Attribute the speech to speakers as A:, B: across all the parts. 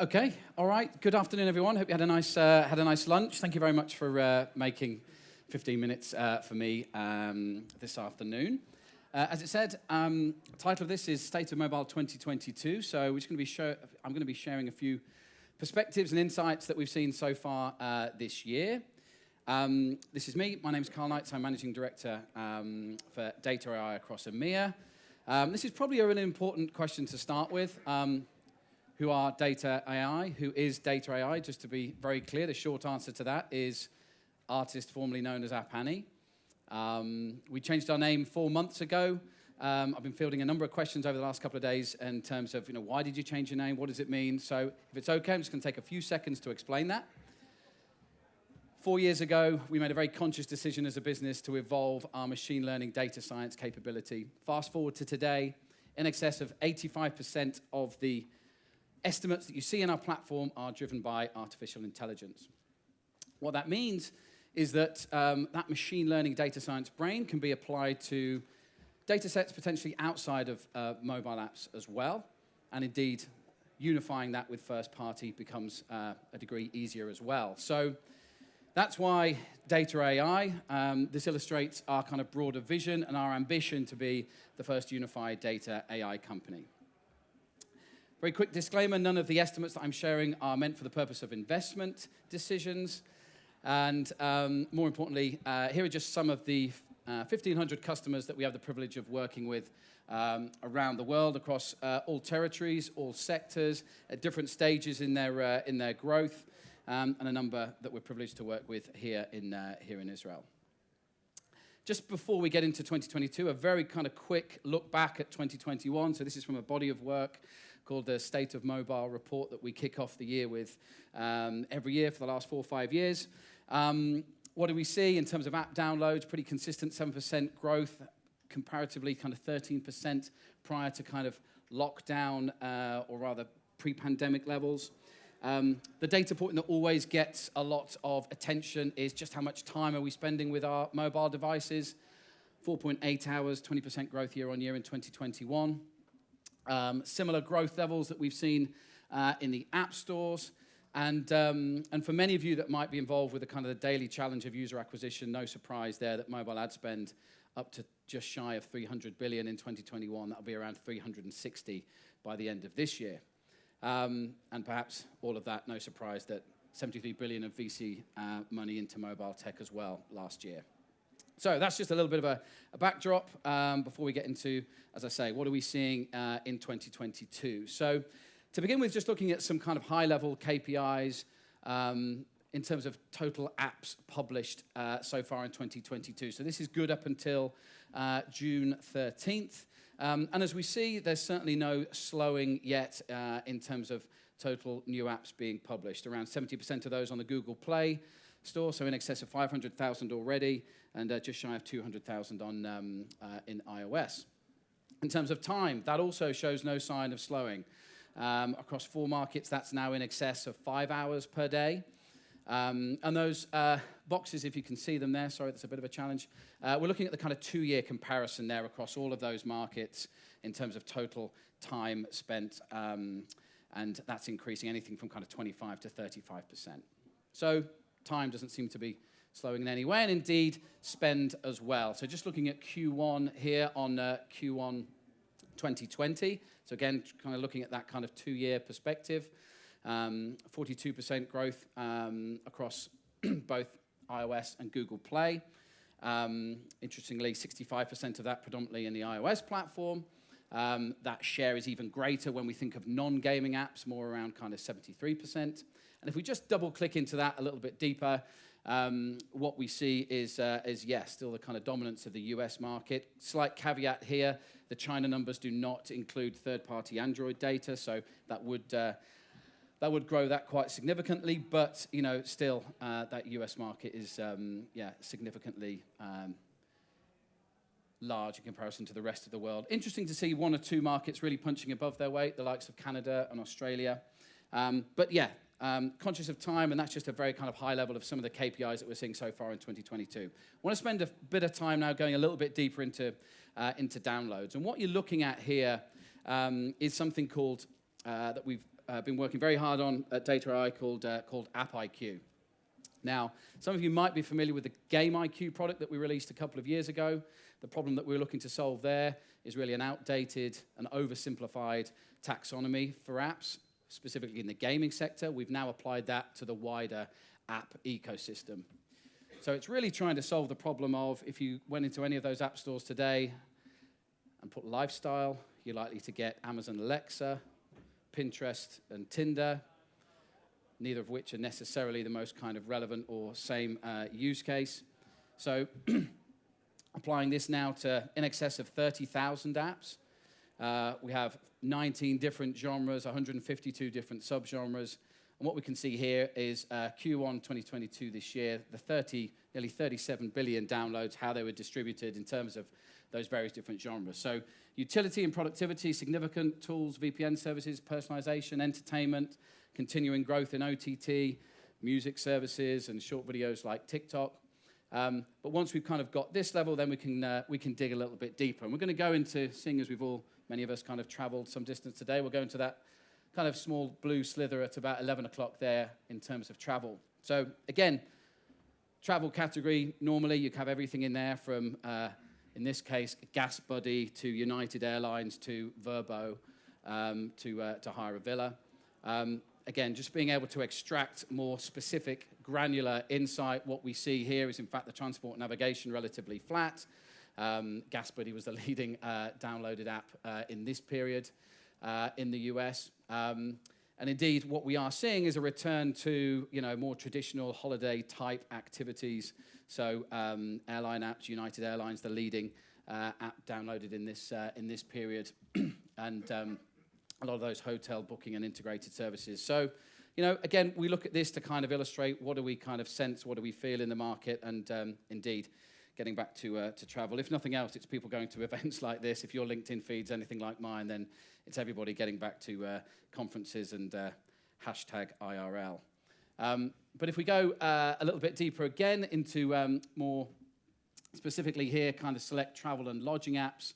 A: Okay, all right. Good afternoon, everyone. Hope you had a nice lunch. Thank you very much for making 15 minutes for me this afternoon. As it said, the title of this is State of Mobile 2022. So I'm going to be sharing a few perspectives and insights that we've seen so far this year. This is me. My name's Karl Knights. I'm Managing Director for Data AI across EMEA. This is probably a really important question to start with. Who are Data AI? Who is Data AI? Just to be very clear, the short answer to that is artist formerly known as App Annie. We changed our name 4 months ago. I've been fielding a number of questions over the last couple of days in terms of, why did you change your name? What does it mean? So if it's okay, I'm just going to take a few seconds to explain that. 4 years ago, we made a very conscious decision as a business to evolve our machine learning data science capability. Fast forward to today, in excess of 85% of the estimates that you see in our platform are driven by artificial intelligence. What that means is that that machine learning data science brain can be applied to data sets potentially outside of mobile apps as well. And indeed, unifying that with first party becomes a degree easier as well. So that's why Data AI, this illustrates our kind of broader vision and our ambition to be the first unified data AI company. Very quick disclaimer, none of the estimates that I'm sharing are meant for the purpose of investment decisions. And more importantly, here are just some of the 1,500 customers that we have the privilege of working with around the world, across all territories, all sectors, at different stages in their growth, and a number that we're privileged to work with here in Israel. Just before we get into 2022, a very kind of quick look back at 2021. So this is from a body of work called the State of Mobile report that we kick off the year with every year for the last 4 or 5 years. What do we see in terms of app downloads? Pretty consistent 7% growth, comparatively kind of 13% prior to kind of lockdown or rather pre-pandemic levels. The data point that always gets a lot of attention is just how much time are we spending with our mobile devices. 4.8 hours, 20% growth year on year in 2021. Similar growth levels that we've seen in the app stores. And for many of you that might be involved with the kind of the daily challenge of user acquisition, no surprise there that mobile ad spend up to just shy of 300 billion in 2021. That'll be around 360 by the end of this year. And perhaps all of that, no surprise that 73 billion of VC money into mobile tech as well last year. So that's just a little bit of a backdrop before we get into, as I say, what are we seeing in 2022. So to begin with, just looking at some kind of high-level KPIs in terms of total apps published so far in 2022. So this is good up until June 13th. And as we see, there's certainly no slowing yet in terms of total new apps being published. Around 70% of those on the Google Play Store, so in excess of 500,000 already, and just shy of 200,000 in iOS. In terms of time, that also shows no sign of slowing. Across 4 markets, that's now in excess of 5 hours per day. And those boxes, if you can see them there, sorry, that's a bit of a challenge. We're looking at the kind of 2-year comparison there across all of those markets in terms of total time spent, and that's increasing anything from kind of 25 to 35%. So time doesn't seem to be slowing in any way, and indeed spend as well. So just looking at Q1 here on Q1 2020. So again, kind of looking at that kind of 2-year perspective. 42% growth across both iOS and Google Play. Interestingly, 65% of that predominantly in the iOS platform. That share is even greater when we think of non-gaming apps, more around kind of 73%. And if we just double-click into that a little bit deeper, what we see is yes, still the kind of dominance of the US market. Slight caveat here, the China numbers do not include third-party Android data, so that would grow that quite significantly, but still that US market is significantly large in comparison to the rest of the world. Interesting to see 1 or 2 markets really punching above their weight, the likes of Canada and Australia. But yeah, conscious of time, and that's just a very kind of high level of some of the KPIs that we're seeing so far in 2022. I want to spend a bit of time now going a little bit deeper into downloads. And what you're looking at here is something called that we've been working very hard on at Dataai called App IQ. Now, some of you might be familiar with the Game IQ product that we released a couple of years ago. The problem that we're looking to solve there is really an outdated and oversimplified taxonomy for apps, specifically in the gaming sector. We've now applied that to the wider app ecosystem. So it's really trying to solve the problem of if you went into any of those app stores today and put lifestyle, you're likely to get Amazon Alexa, Pinterest, and Tinder, neither of which are necessarily the most kind of relevant or same use case. So applying this now to in excess of 30,000 apps. We have 19 different genres, 152 different subgenres. And what we can see here is Q1 2022 this year, nearly 37 billion downloads, how they were distributed in terms of those various different genres. So utility and productivity, significant tools, VPN services, personalization, entertainment, continuing growth in OTT, music services, and short videos like TikTok. But once we've kind of got this level, then we can dig a little bit deeper. And we're going to go into, seeing as many of us kind of traveled some distance today, we'll go into that kind of small blue slither at about 11 o'clock there in terms of travel. So again, travel category, normally you have everything in there from, in this case, Gas Buddy to United Airlines to Verbo to hire a villa. Again, just being able to extract more specific, granular insight. What we see here is, in fact, the transport navigation relatively flat. Gas Buddy was the leading downloaded app in this period in the US. And indeed, what we are seeing is a return to more traditional holiday-type activities. So airline apps, United Airlines, the leading app downloaded in this period, and a lot of those hotel booking and integrated services. So, again, we look at this to kind of illustrate what do we kind of sense, what do we feel in the market, and indeed, getting back to travel. If nothing else, it's people going to events like this. If your LinkedIn feed's anything like mine, then it's everybody getting back to conferences and hashtag IRL. But if we go a little bit deeper again into more specifically here, kind of select travel and lodging apps,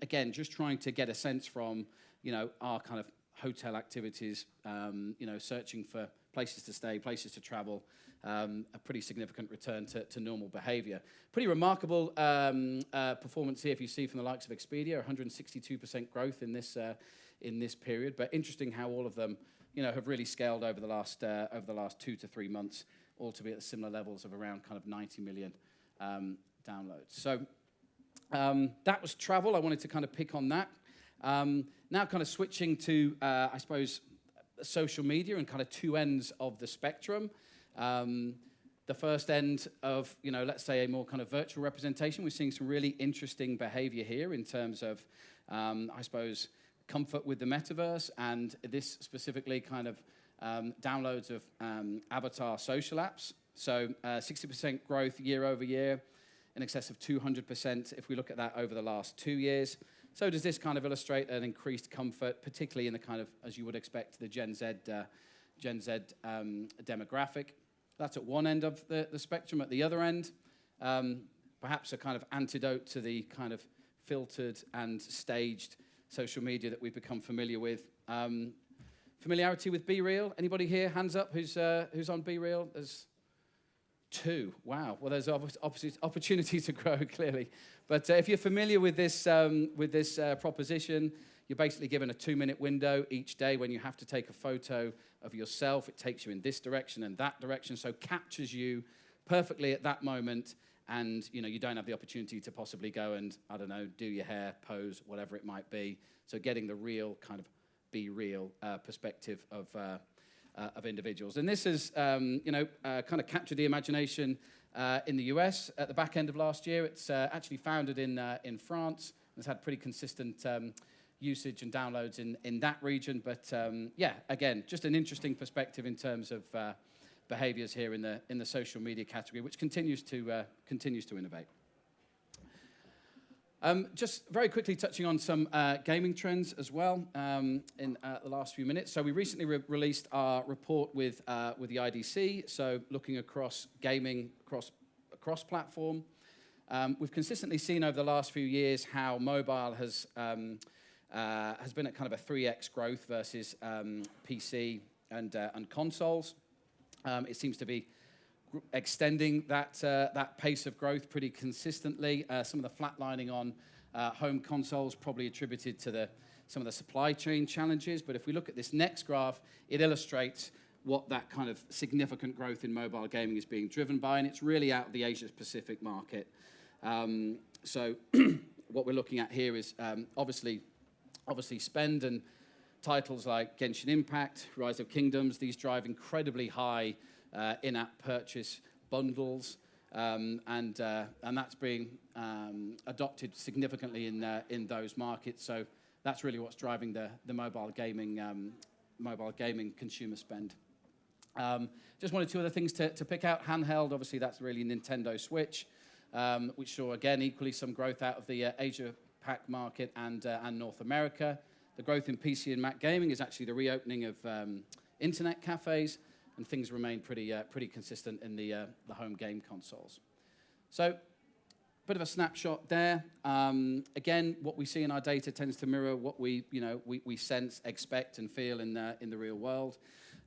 A: again, just trying to get a sense from our kind of hotel activities, searching for places to stay, places to travel, a pretty significant return to normal behavior. Pretty remarkable performance here, if you see from the likes of Expedia, 162% growth in this period. But interesting how all of them, have really scaled over the last 2 to 3 months, all to be at the similar levels of around kind of 90 million downloads. So that was travel. I wanted to kind of pick on that. Now kind of switching to, I suppose, social media and kind of two ends of the spectrum. The first end of, let's say a more kind of virtual representation, we're seeing some really interesting behavior here in terms of, I suppose, comfort with the metaverse, and this specifically kind of downloads of avatar social apps. So 60% growth year over year, in excess of 200% if we look at that over the last 2 years. So does this kind of illustrate an increased comfort, particularly in the kind of, as you would expect, the Gen Z demographic? That's at one end of the spectrum. At the other end, perhaps a kind of antidote to the kind of filtered and staged social media that we've become familiar with. Familiarity with Be Real? Anybody here? Hands up. Who's on Be Real? There's 2. Wow. Well, there's opportunity to grow, clearly. But if you're familiar with this proposition, you're basically given a 2-minute window each day when you have to take a photo of yourself. It takes you in this direction and that direction, so captures you perfectly at that moment. And you don't have the opportunity to possibly go and, I don't know, do your hair, pose, whatever it might be. So getting the real kind of Be Real perspective of individuals. And this has, kind of captured the imagination in the US at the back end of last year. It's actually founded in France. It's had pretty consistent usage and downloads in that region. But again, just an interesting perspective in terms of behaviors here in the social media category, which continues to innovate. Just very quickly touching on some gaming trends as well in the last few minutes. So we recently released our report with the IDC, so looking across gaming across platform. We've consistently seen over the last few years how mobile has has been at kind of a 3x growth versus PC and consoles. It seems to be extending that pace of growth pretty consistently. Some of the flatlining on home consoles probably attributed to some of the supply chain challenges. But if we look at this next graph, it illustrates what that kind of significant growth in mobile gaming is being driven by, and it's really out of the Asia-Pacific market. So what we're looking at here is obviously spend, and titles like Genshin Impact, Rise of Kingdoms, these drive incredibly high in-app purchase bundles, and that's being adopted significantly in those markets. So that's really what's driving the mobile gaming consumer spend. Just one or two other things to pick out. Handheld, obviously, that's really Nintendo Switch, which saw, again, equally some growth out of the Asia-Pac market and North America. The growth in PC and Mac gaming is actually the reopening of internet cafes, and things remain pretty consistent in the home game consoles. So, bit of a snapshot there. Again, what we see in our data tends to mirror what we sense, expect, and feel in the real world.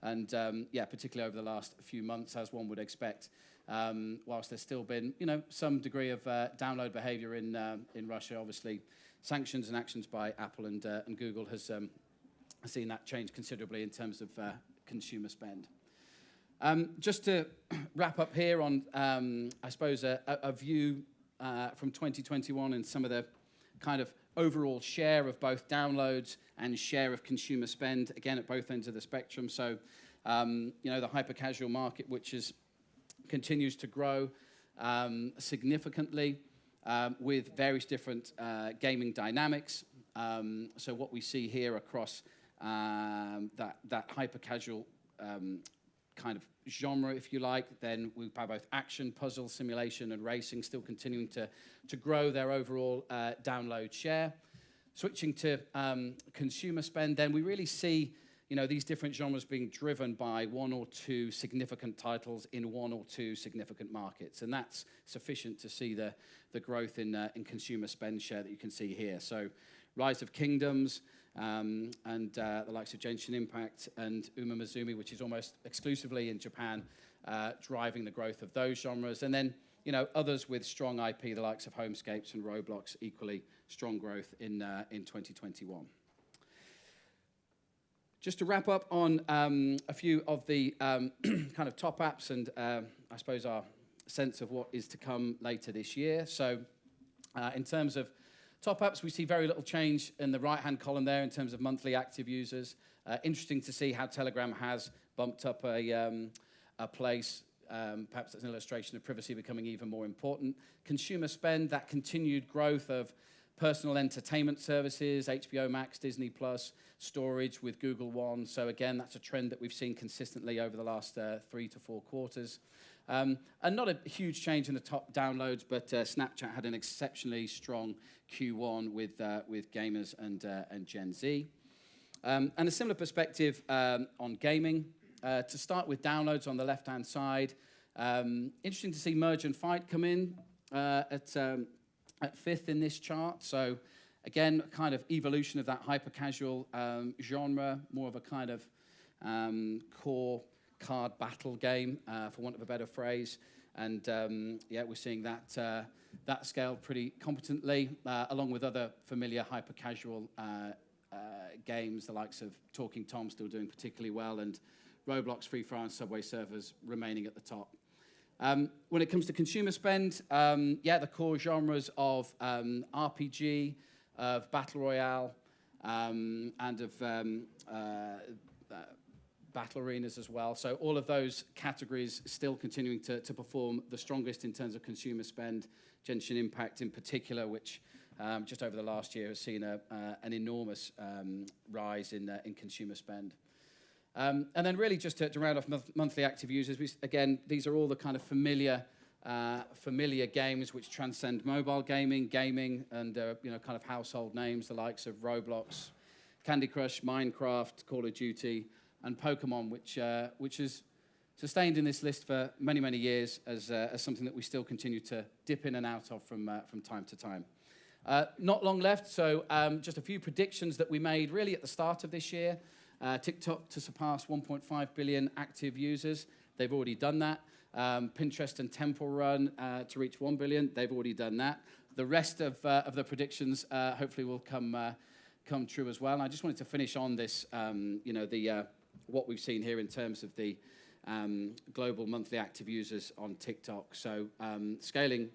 A: And particularly over the last few months, as one would expect, whilst there's still been some degree of download behavior in Russia, obviously sanctions and actions by Apple and Google has seen that change considerably in terms of consumer spend. Just to wrap up here on, I suppose, a view from 2021 and some of the kind of overall share of both downloads and share of consumer spend, again, at both ends of the spectrum. So, the hyper-casual market, which continues to grow significantly with various different gaming dynamics. So what we see here across that hyper-casual kind of genre, if you like, then we have both action, puzzle, simulation, and racing still continuing to grow their overall download share. Switching to consumer spend, then we really see these different genres being driven by one or two significant titles in one or two significant markets, and that's sufficient to see the growth in consumer spend share that you can see here. So, Rise of Kingdoms and the likes of Genshin Impact and Uma Musume, which is almost exclusively in Japan, driving the growth of those genres, and then others with strong IP, the likes of Homescapes and Roblox, equally strong growth in 2021. Just to wrap up on a few of the kind of top apps and I suppose our sense of what is to come later this year. So in terms of top apps, we see very little change in the right-hand column there in terms of monthly active users. Interesting to see how Telegram has bumped up a place. Perhaps that's an illustration of privacy becoming even more important. Consumer spend, that continued growth of personal entertainment services, HBO Max, Disney Plus, storage with Google One. So again, that's a trend that we've seen consistently over the last 3 to 4 quarters. And not a huge change in the top downloads, but Snapchat had an exceptionally strong Q1 with gamers and Gen Z. And a similar perspective on gaming. To start with downloads on the left-hand side, interesting to see Merge and Fight come in at 5th in this chart. So again, kind of evolution of that hyper-casual genre, more of a kind of core card battle game, for want of a better phrase. And we're seeing that scaled pretty competently, along with other familiar hyper-casual games, the likes of Talking Tom still doing particularly well, and Roblox, Free Fire, and Subway Surfers remaining at the top. When it comes to consumer spend, the core genres of RPG, of Battle Royale, and of Battle Arenas as well. So all of those categories still continuing to perform the strongest in terms of consumer spend. Genshin Impact in particular, which just over the last year has seen an enormous rise in consumer spend. And then really just to round off monthly active users, again, these are all the kind of familiar games which transcend mobile gaming, and kind of household names, the likes of Roblox, Candy Crush, Minecraft, Call of Duty, and Pokemon, which has sustained in this list for many, many years as something that we still continue to dip in and out of from time to time. Not long left, so just a few predictions that we made really at the start of this year. TikTok to surpass 1.5 billion active users. They've already done that. Pinterest and Temple Run to reach 1 billion. They've already done that. The rest of the predictions hopefully will come true as well. And I just wanted to finish on this, what we've seen here in terms of the global monthly active users on TikTok. So scaling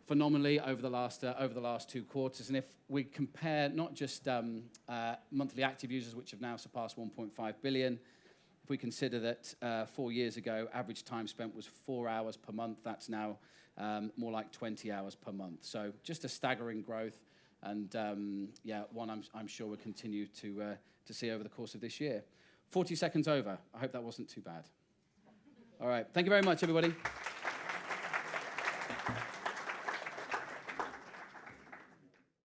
A: phenomenally over the last 2 quarters. And if we compare not just monthly active users, which have now surpassed 1.5 billion, if we consider that 4 years ago, average time spent was 4 hours per month, that's now more like 20 hours per month. So just a staggering growth, and one I'm sure we'll continue to see over the course of this year. 40 seconds over. I hope that wasn't too bad. All right. Thank you very much, everybody.